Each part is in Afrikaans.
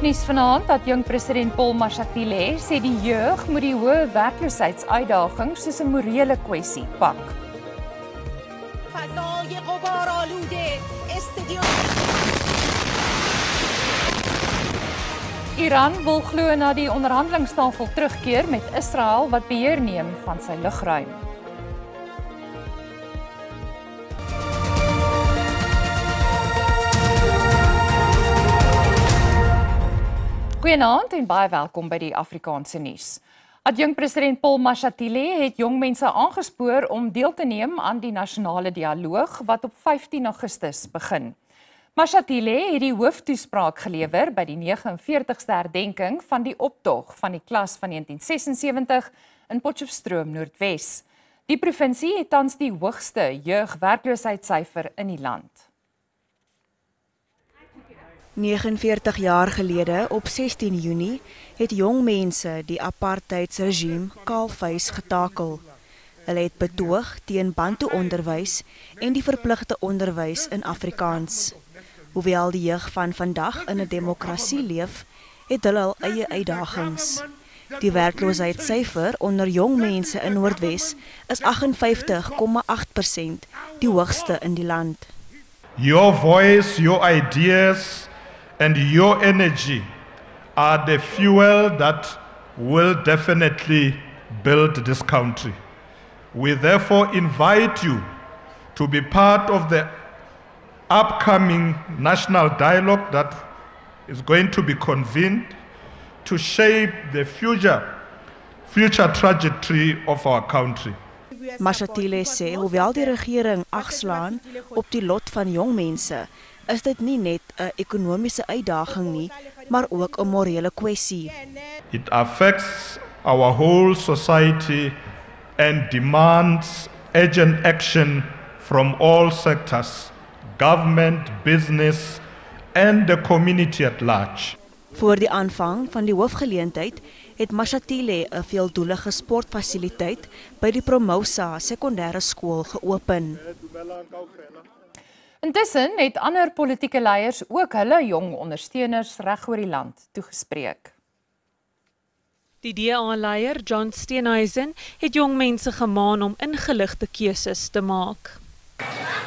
Sportnuus vanaand dat jong president Paul Mashatile sê die jeug moet die hoë werkloosheidsuitdaging soos 'n morele kwessie pak. Iran wil glo na die onderhandelingstafel terugkeer met Israel wat beheer neem van sy lugruim. Goeienaand en baie welkom by die Afrikaanse nuus. Adjunkt president Paul Mashatile het jong mense aangespoor om deel te neem aan die nasionale dialoog wat op 15 Augustus begin. Mashatile het die hooftoespraak gelewer by die 49ste herdenking van die optog van die klas van 1976 in Potchefstroom Noordwes. Die provinsie het tans die hoogste jeugwerkloosheidssyfer in die land. 49 jaar gelede, op 16 Junie, het jong mense die apartheidsregime kaalvuis getakel. Hulle het betoog teen Bantu-onderwys en die verpligte onderwys in Afrikaans. Hoewel die jeug van vandag in 'n demokrasie leef, het hulle hul eie uitdagings. Die werkloosheidssyfer onder jong mense in Noordwes is 58,8%, die hoogste in die land. Your voice, your ideas, and your energy are the fuel that will definitely build this country. We therefore invite you to be part of the upcoming national dialogue that is going to be convened to shape the future trajectory of our country. Mashatile sê, hoewel die regering agslaan op die lot van jong mense, is dit nie net 'n ekonomiese uitdaging nie, maar ook 'n morele kwessie. It affects our whole society and demands urgent action from all sectors, government, business, and the community at large. Voor die aanvang van die hoofgeleentheid het Mashatile 'n veeldoelige sportfasiliteit by die Promosa sekondêre skool geopen. Intussen het ander politieke leiers ook hulle jong ondersteuners reg oor die land toegespreek. Die DA-leier John Steenhuisen het jong mense gemaan om ingeligte keuses te maak.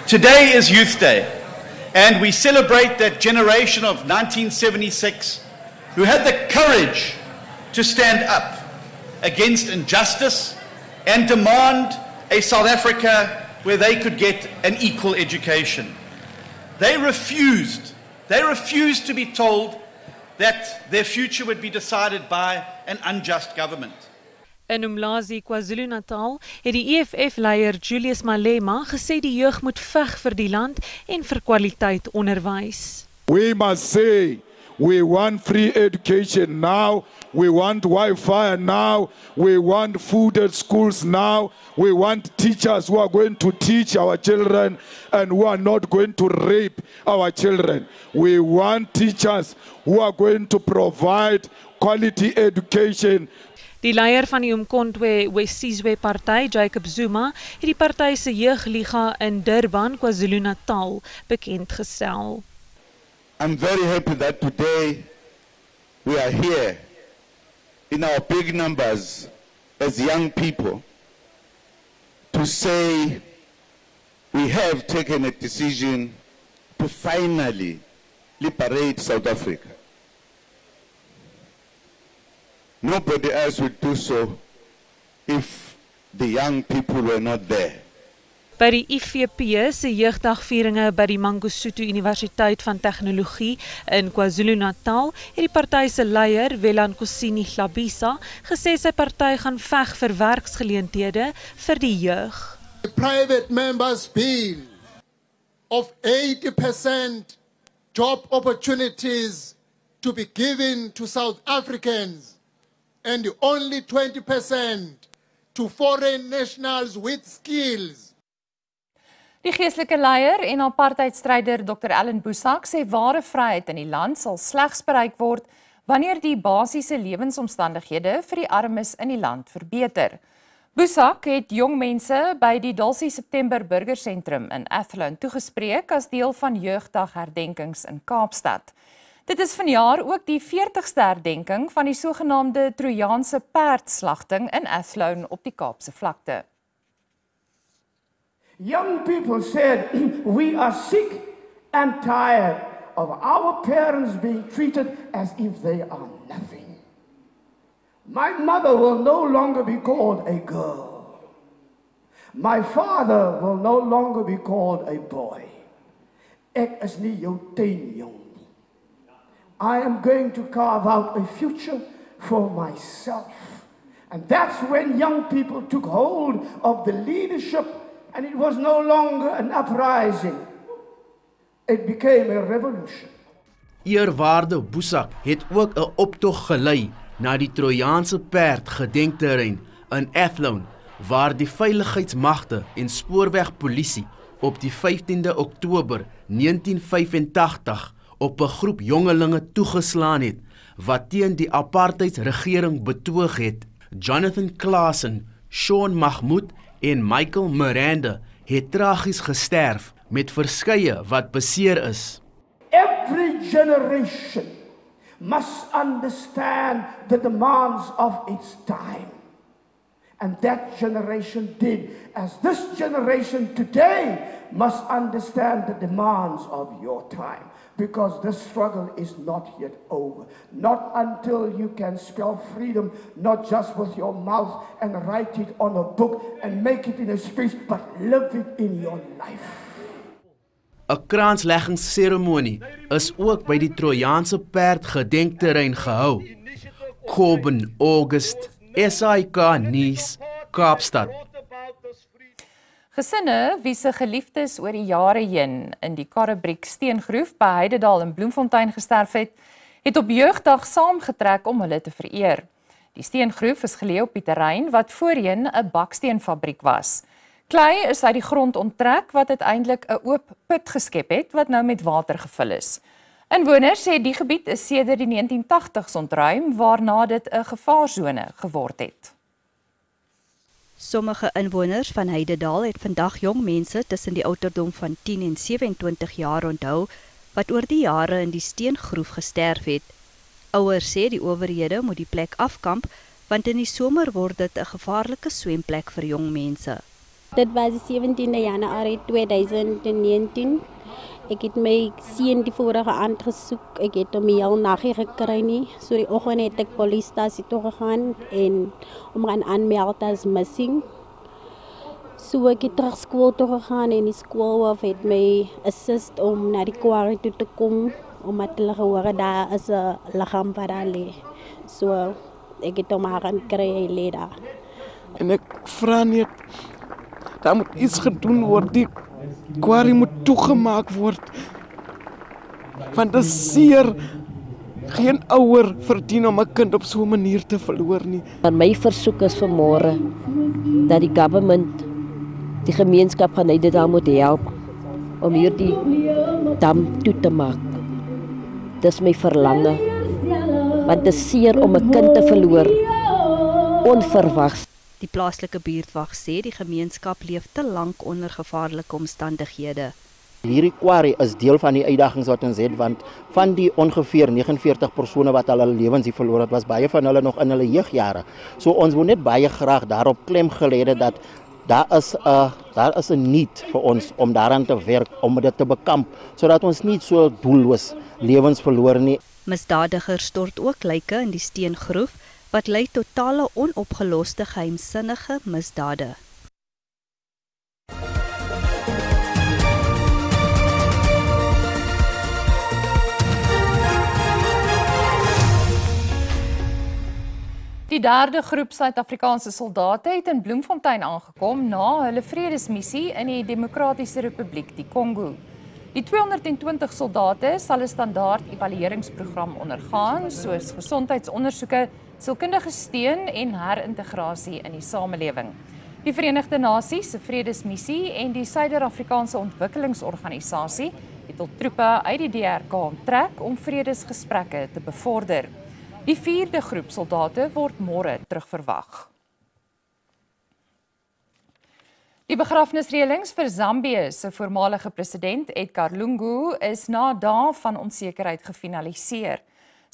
Today is Youth Day, and we celebrate that generation of 1976 who had the courage to stand up against injustice and demand a South Africa where they could get an equal education. They refused to be told that their future would be decided by an unjust government. In Umlazi, KwaZulu-Natal, het die EFF-leier Julius Malema gesê die jeug moet veg vir die land en vir kwaliteit onderwys. We must say we want free education now, we want Wi-Fi now, we want food at schools now, we want teachers who are going to teach our children and who are not going to rape our children. We want teachers who are going to provide quality education. Die leier van die Umkhonto Wesizwe party, Jacob Zuma, het die party se jeugliga in Durban, KwaZulu-Natal, bekendgestel. I'm very happy that today we are here in our big numbers as young people to say we have taken a decision to finally liberate South Africa. Nobody else would do so if the young people were not there. By die IFP se jeugdagvieringe by die Mangosuthu Universiteit van Tegnologie in KwaZulu-Natal het die party se leier Velankosini Hlabisa gesê sy party gaan veg vir werksgeleenthede vir die jeug. The private members bill of 80% job opportunities to be given to South Africans and only 20% to foreign nationals with skills. Die geestelike leier en apartheidstryder Dr. Ellen Boesak sê ware vryheid in die land sal slegs bereik word wanneer die basiese lewensomstandighede vir die armes in die land verbeter. Boesak het jong mense by die Dulcie September Burgersentrum in Athlone toegespreek as deel van jeugdagherdenkings in Kaapstad. Dit is vanjaar ook die 40ste herdenking van die sogenaamde Trojaanse perdslagting in Athlone op die Kaapse vlakte. Young people said, we are sick and tired of our parents being treated as if they are nothing. My mother will no longer be called a girl. My father will no longer be called a boy. Ek is nie jou tuinjong nie. I am going to carve out a future for myself. And that's when young people took hold of the leadership, and it was no longer an uprising. It became a revolution. Eerwaarde Boesak het ook 'n optog gelei na die Trojaanse perd gedenkterrein in Athlone, waar die veiligheidsmagte en spoorwegpolisie op die 15de Oktober 1985 op 'n groep jongelinge toegeslaan het wat teen die apartheidsregering betoog het. Jonathan Claassen, Sean Mahmoud en Michael Miranda het tragies gesterf met verskeie wat beseer is. Every generation must understand the demands of its time. And that generation did, as this generation today must understand the demands of your time. Because this struggle is not yet over. Not until you can spell freedom, not just with your mouth and write it on a book and make it in a speech, but live it in your life. 'n Kraansleggingsseremonie is ook by die Trojaanse perd gedenkterrein gehou. Coben August, SAK nuus, Kaapstad. Gesinne wie se geliefdes oor die jare heen in die Karrebriek steengroef by Heidedal in Bloemfontein gesterf het, het op jeugdag saamgetrek om hulle te vereer. Die steengroef is geleë op die terrein wat voorheen 'n baksteenfabriek was. Klei is uit die grond onttrek wat uiteindelik 'n oop put geskep het wat nou met water gevul is. Inwoners sê die gebied is sedert die 1980s ontruim, waarna dit 'n gevaarsone geword het. Sommige inwoners van Heidedal het vandag jong mense tussen die ouderdom van 10 en 27 jaar onthou wat oor die jare in die steengroef gesterf het. Ouers sê die owerhede moet die plek afkamp want in die somer word dit 'n gevaarlike swemplek vir jong mense. Dit was die 17de Januarie 2019. Ek het my seun die vorige aand gesoek. Ek het hom heel naggie gekry nie. So die oggend het ek polisiestasie toe gegaan en om gaan aanmeld as missing. So ek het terug skool toe gegaan en die skoolhoof het my assist om na die quarry toe te kom omdat hulle gehoor daar is 'n liggaam wat daar lê. So ek het hom gaan kry hy lê daar. En ek vra net, daar moet iets gedoen word, die quarry moet toegemaak word. Want dit is seer, geen ouer verdien om 'n kind op so 'n manier te verloor nie. My versoek is vanmôre dat die government die gemeenskap van Heidedal moet help om hierdie dam toe te maak. Dis my verlange, want dit is seer om 'n kind te verloor, onverwags. Die plaaslike buurtwag sê die gemeenskap leef te lank onder gevaarlike omstandighede. Hierdie quarry is deel van die uitdagings wat ons het, want van die ongeveer 49 persone wat al hulle lewens hier verloor het, was baie van hulle nog in hulle jeugjare. So ons wil net baie graag daarop klem gelê dat daar is 'n need vir ons om daaraan te werk, om dit te bekamp, sodat ons nie so doelloos lewens verloor nie. Misdadigers stort ook lyke in die steengroef wat lei tot tale onopgeloste geheimsinnige misdade. Die derde groep Suid-Afrikaanse soldate het in Bloemfontein aangekom na hulle vredesmissie in die Demokratiese Republiek die Kongo. Die 220 soldate sal 'n standaard evalueringsprogram ondergaan, soos gesondheidsondersoeke, sielkundige steun en herintegrasie in die samelewing. Die Verenigde Nasies se vredesmissie en die Suider-Afrikaanse Ontwikkelingsorganisasie het tot troepe uit die DRK onttrek om vredesgesprekke te bevorder. Die vierde groep soldate word môre terugverwag. Die begrafnisreëlings vir Zambië se voormalige president Edgar Lungu is na dae van onsekerheid gefinaliseer.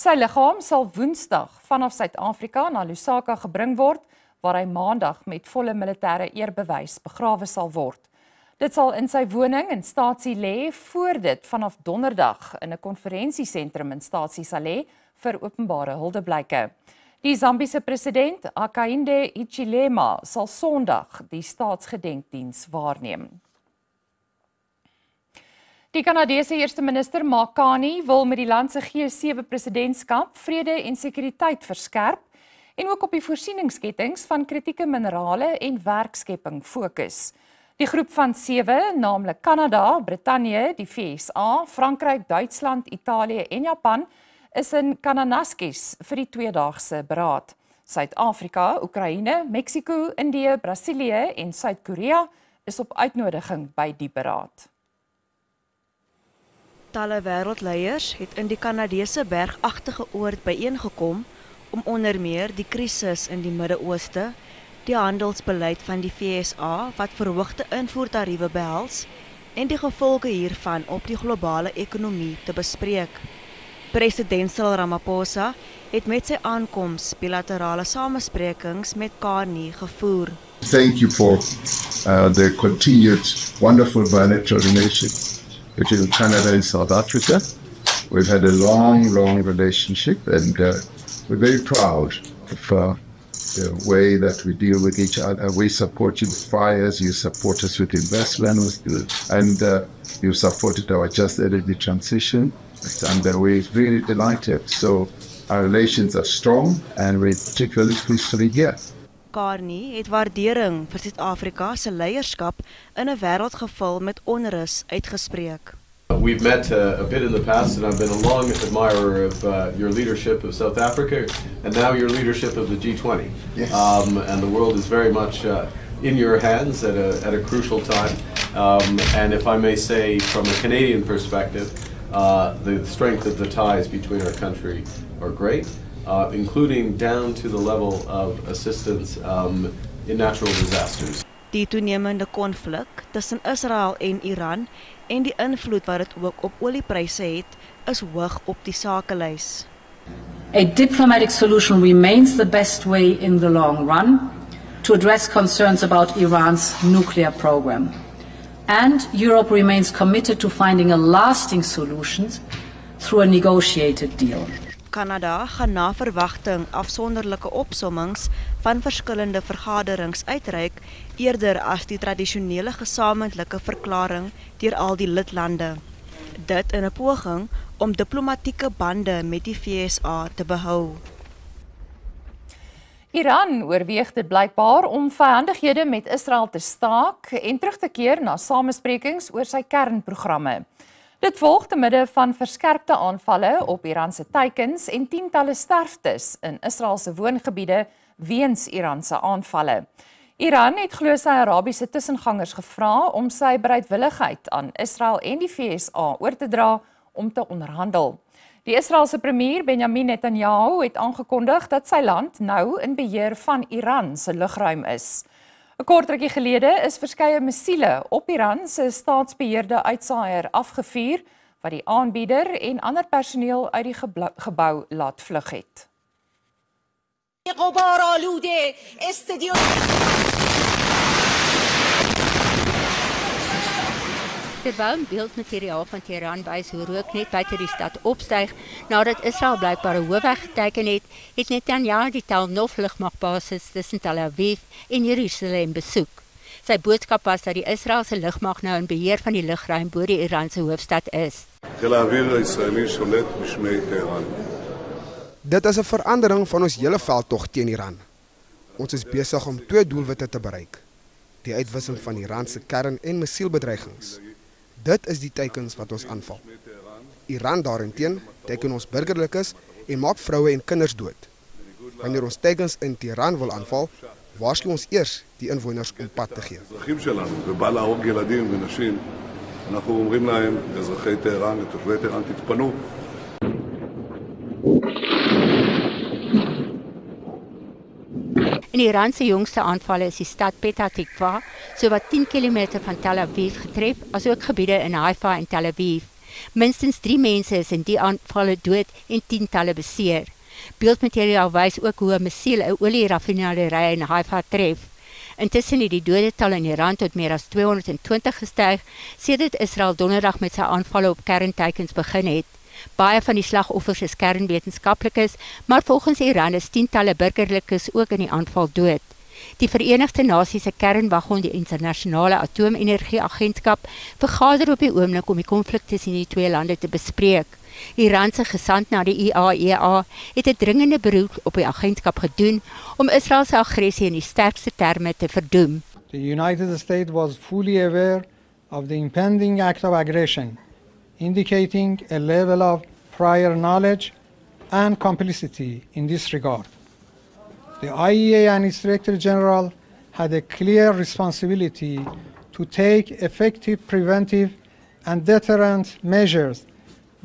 Sy liggaam sal Woensdag vanaf Suid-Afrika na Lusaka gebring word, waar hy Maandag met volle militêre eerbewys begrawe sal word. Dit sal in sy woning in Staatsie lê voor dit vanaf Donderdag in 'n konferensiesentrum in Staatsie sal lê vir openbare huldeblyke. Die Zambiese president Hakainde Hichilema sal Sondag die staatsgedenkdiens waarneem. Die Kanadese eerste minister Mark Carney wil met die land se G7 presidentskap vrede en sekuriteit verskerp en ook op die voorsieningskettings van kritieke minerale en werkskepping fokus. Die groep van 7, naamlik Kanada, Brittanje, die VSA, Frankryk, Duitsland, Italië en Japan, is in Kananaskis vir die tweedaagse beraad. Suid-Afrika, Oekraïne, Mexiko, Indië, Brasilië en Suid-Korea is op uitnodiging by die beraad. Talle wêreldleiers het in die Kanadese bergagtige oord byeengekom om onder meer die krisis in die Midde-Ooste, die handelsbeleid van die VSA wat verhoogde invoertariewe behels en die gevolge hiervan op die globale ekonomie te bespreek. President Cyril Ramaphosa het met sy aankoms bilaterale samesprekings met Carney gevoer. Thank you for the continued wonderful bilateral relations between Canada and South Africa. We've had a long relationship and we're very proud of the way that we deal with each other. We support you with fires, you support us with investment, and you supported our just energy transition, and we're really delighted. So our relations are strong and we're particularly pleased to be here. Carney het waardering vir Suid-Afrika se leierskap in 'n wêreld gevul met onrus uitgespreek. We've met a bit in the past, and I've been a long admirer of your leadership of South Africa, and now your leadership of the G20. Yes. And the world is very much in your hands at a crucial time. And if I may say, from a Canadian perspective, the strength of the ties between our country are great, including down to the level of assistance in natural disasters. Die toenemende konflik tussen Israel en Iran en die invloed wat dit ook op oliepryse het, is hoog op die sakelys. A diplomatic solution remains the best way in the long run to address concerns about Iran's nuclear program. And Europe remains committed to finding a lasting solution through a negotiated deal. Kanada gaan na verwagting afsonderlike opsommings van verskillende vergaderings uitreik eerder as die tradisionele gesamentlike verklaring deur al die lidlande. Dit in 'n poging om diplomatieke bande met die VSA te behou. Iran oorweeg dit blykbaar om vyandighede met Israel te staak en terug te keer na samesprekings oor sy kernprogramme. Dit volg te midde van verskerpte aanvalle op Iran se teikens en tientalle sterftes in Israel se woongebiede weens Iran se aanvalle. Iran het glo sy Arabiese tussengangers gevra om sy bereidwilligheid aan Israel en die VSA oor te dra om te onderhandel. Die Israeliese premier Benjamin Netanyahu het aangekondig dat sy land nou in beheer van Iran se lugruim is. 'n Kort rukkie gelede is verskeie missiele op Iran se staatsbeheerde uitsaaier afgevuur wat die aanbieder en ander personeel uit die gebou laat vlug het. Terwyl beeldmateriaal van Teheran wys hoe rook net buite die stad opstyg nadat Israel blykbaar 'n hoofweg geteken het, het Netanyahu die Tel Nof lugmagbasis tussen Tel Aviv en Jerusalem besoek. Sy boodskap was dat die Israeliese lugmag nou in beheer van die lugruim bo die Iranse hoofstad is. Dit is 'n verandering van ons hele veldtog teen Iran. Ons is besig om 2 doelwitte te bereik: die uitwissing van Iran se kern- en missielbedreigings. Dit is die teikens wat ons aanval. Iran daarenteen teiken ons burgerlikes en maak vroue en kinders dood. Wanneer ons teikens in Teheran wil aanval, waarsku ons eers die inwoners om pad te gee. In Iran se jongste aanvalle is die stad Petah Tikva, sowat 10 km van Tel Aviv getref, asook gebiede in Haifa en Tel Aviv. Minstens 3 mense is in die aanvalle dood en tientalle beseer. Beeldmateriaal wys ook hoe 'n missiel 'n olieraffinery in Haifa tref. Intussen het die dodetal in Iran tot meer as 220 gestyg, sedert Israel donderdag met sy aanvalle op kernteikens begin het. Baie van die slagoffers is kernwetenskaplikes, maar volgens Iran is tientalle burgerlikes ook in die aanval dood. Die Verenigde Nasies se kernwagon, die Internasionale Atoomenergieagentskap, vergader op die oomblik om die konflik tussen die twee lande te bespreek. Iran se gesant na die IAEA het 'n dringende beroep op die agentskap gedoen om Israel se aggressie in die sterkste terme te verdoem. The United States was fully aware of the impending act of aggression, indicating a level of prior knowledge and complicity in this regard. The IAEA and its Director General had a clear responsibility to take effective preventive and deterrent measures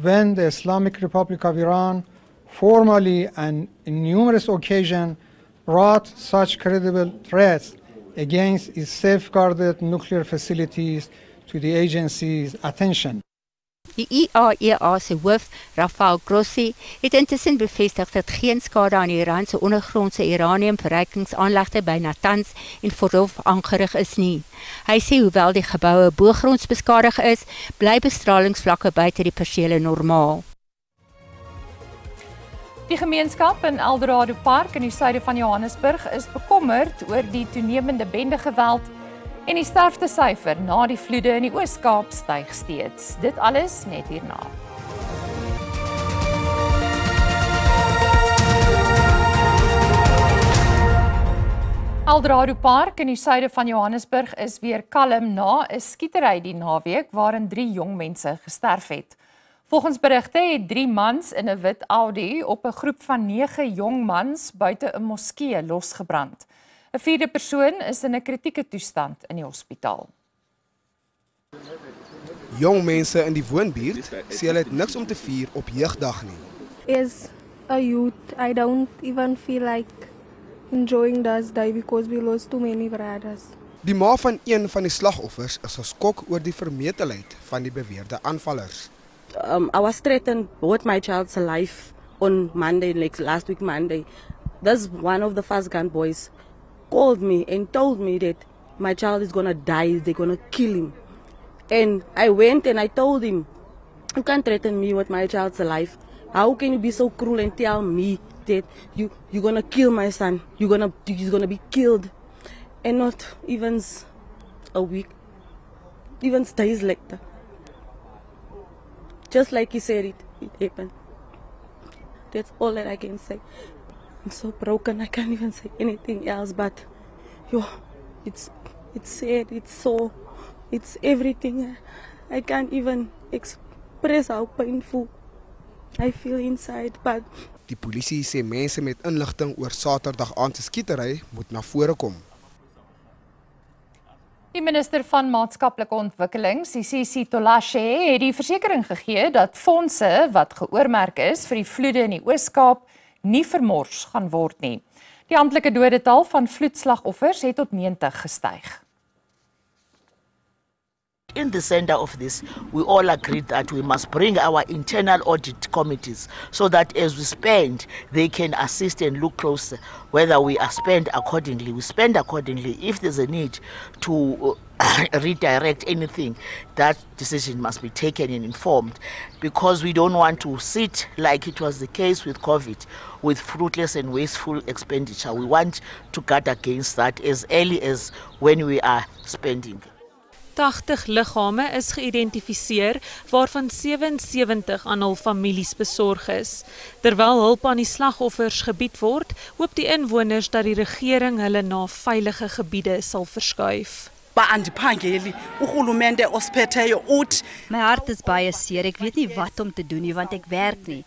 when the Islamic Republic of Iran formally and in numerous occasions brought such credible threats against its safeguarded nuclear facilities to the agency's attention. Die IAEA se hoof, Rafael Grossi, het intussen bevestig dat geen skade aan die Iran se ondergrondse uraniumverrykingsaanlegte by Natanz en Fordow aangerig is nie. Hy sê hoewel die geboue bogronds beskadig is, bly bestralingsvlakke buite die persele normaal. Die gemeenskap in Eldorado Park in die suide van Johannesburg is bekommerd oor die toenemende bendegeweld en die sterftesyfer na die vloede in die Oos-Kaap styg steeds. Dit alles net hierna. Eldorado Park in die suide van Johannesburg is weer kalm na 'n skietery die naweek waarin 3 jong mense gesterf het. Volgens berigte het 3 mans in 'n wit Audi op 'n groep van 9 jong mans buite 'n moskee losgebrand. 'n 4de persoon is in 'n kritieke toestand in die hospitaal. Jong mense in die woonbuurt sê hulle het niks om te vier op jeugdag nie. As a youth, I don't even feel like enjoying this day because we lost too many brothers. Die ma van een van die slagoffers is geskok oor die vermetelheid van die beweerde aanvallers. I was threatened both my child's life on Monday, like last week Monday. This one of the fast gun boys called me and told me that my child is gonna die, they're gonna kill him. And I went and I told him, you can't threaten me with my child's life. How can you be so cruel and tell me that you're gonna kill my son? He's gonna be killed. And not even a week, even days later. Just like he said it happened. That's all that I can say. I'm so broken, I can't even say anything else, but it's sad, it's everything. I can't even express how painful I feel inside, but die polisie sê mense met inligting oor Saterdag aand se skietery moet na vore kom. Die minister van Maatskaplike Ontwikkeling, Sisisi Tolashe, het die versekering gegee dat fondse wat geoormerk is vir die vloede in die Oos-Kaap nie vermors gaan word nie. Die amptelike dodetal van vloedslagoffers het tot 90 gestyg. In the center of this, we all agreed that we must bring our internal audit committees so that as we spend, they can assist and look closer whether we are spent accordingly. We spend accordingly. If there's a need to redirect anything, that decision must be taken and informed, because we don't want to sit like it was the case with COVID, with fruitless and wasteful expenditure. We want to guard against that as early as when we are spending. 80 liggame is geïdentifiseer, waarvan 77 aan hul families besorg is. Terwyl hulp aan die slagoffers gebied word, hoop die inwoners dat die regering hulle na veilige gebiede sal verskuif. My hart is baie seer, ek weet nie wat om te doen nie, want ek werk nie.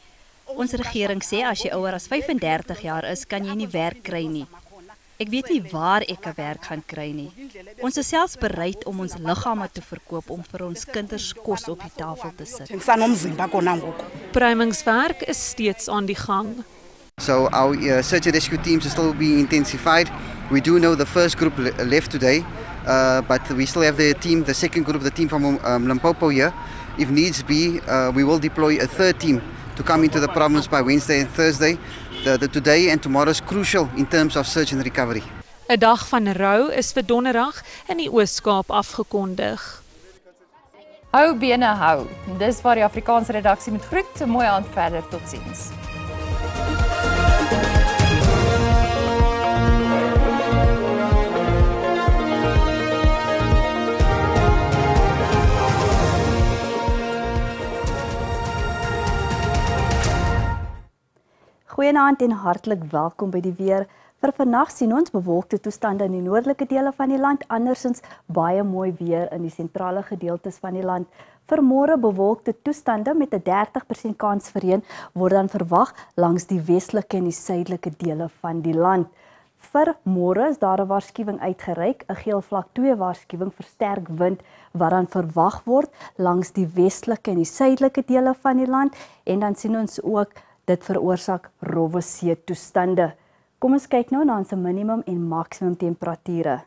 Ons regering sê as jy ouer as 35 jaar is, kan jy nie werk kry nie. Ek weet nie waar ek 'n werk gaan kry nie. Ons is selfs bereid om ons liggame te verkoop om vir ons kinders kos op die tafel te sit. Pruimingswerk is steeds aan die gang. So our search and rescue teams are still being intensified. We do know the first group left today, but we still have the team, the second group, the team from Limpopo here. If needs be, we will deploy a third team to come into the province by Wednesday and Thursday. The today and tomorrow is crucial in terms of search and recovery. 'n Dag van rou is vir Donderdag in die Oos-Kaap afgekondig. Hou bene hou. Dis waar die Afrikaanse redaksie met groet. 'n Mooi aand verder, totsiens. Goeienaand en hartlik welkom by die weer. Vir vannag sien ons bewolkte toestande in die noordelike dele van die land, andersins baie mooi weer in die sentrale gedeeltes van die land. Vir môre bewolkte toestande met 'n 30% kans vir reën word dan verwag langs die westelike en die suidelike dele van die land. Vir môre is daar 'n waarskuwing uitgereik, 'n geel vlak 2 waarskuwing vir sterk wind wat dan verwag word langs die westelike en die suidelike dele van die land en dan sien ons ook dit veroorsaak rowwe see toestande. Kom ons kyk nou na ons minimum en maksimum temperature.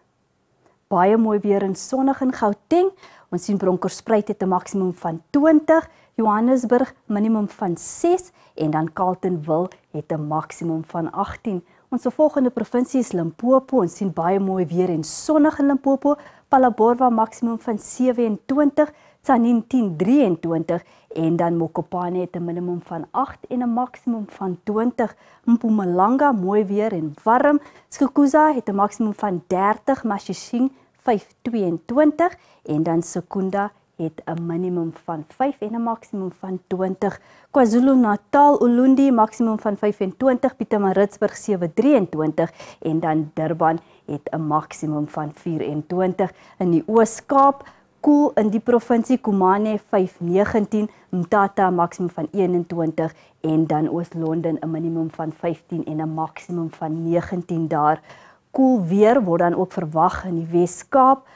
Baie mooi weer en sonnig in Gauteng. Ons sien Bronkhorstspruit het 'n maksimum van 20, Johannesburg minimum van 6 en dan Carletonville het 'n maksimum van 18. Ons volgende provinsie is Limpopo. Ons sien baie mooi weer en sonnig in Limpopo. Phalaborwa maksimum van 27, Tzaneen 23 en dan Mokopane het 'n minimum van 8 en 'n maksimum van 20. Mpumalanga mooi weer en warm. Skukuza het 'n maksimum van 30, Mashishing 522 en dan Sekunda het 'n minimum van 5 en 'n maksimum van 20. KwaZulu-Natal Ulundi maksimum van 25, Pietermaritzburg 723 en dan Durban het 'n maksimum van 24. In die Oos-Kaap koel in die provinsie Kumane 519, Mthatha maksimum van 21 en dan Oos-London 'n minimum van 15 en 'n maksimum van 19 daar. Koel weer word dan ook verwag in die Wes-Kaap.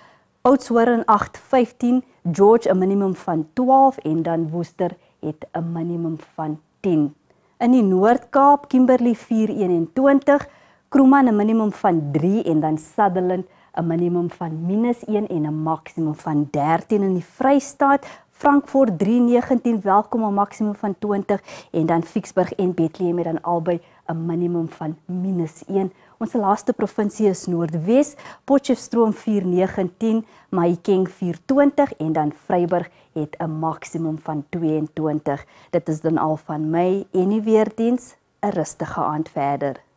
Oudtshoorn 815, George 'n minimum van 12 en dan Worcester het 'n minimum van 10. In die Noord-Kaap Kimberley 421, Kroman 'n minimum van 3 en dan Sutherland 'n minimum van -1 en 'n maksimum van 13 in die Vrystaat. Frankfurt 319 welkom 'n maksimum van 20 en dan Ficksburg en Bethlehem het dan albei 'n minimum van -1. Ons laaste provinsie is Noordwes, Potchefstroom 419, Mahikeng 420 en dan Vryburg het 'n maksimum van 22. Dit is dan al van my en die weerdiens. 'n Rustige aand verder.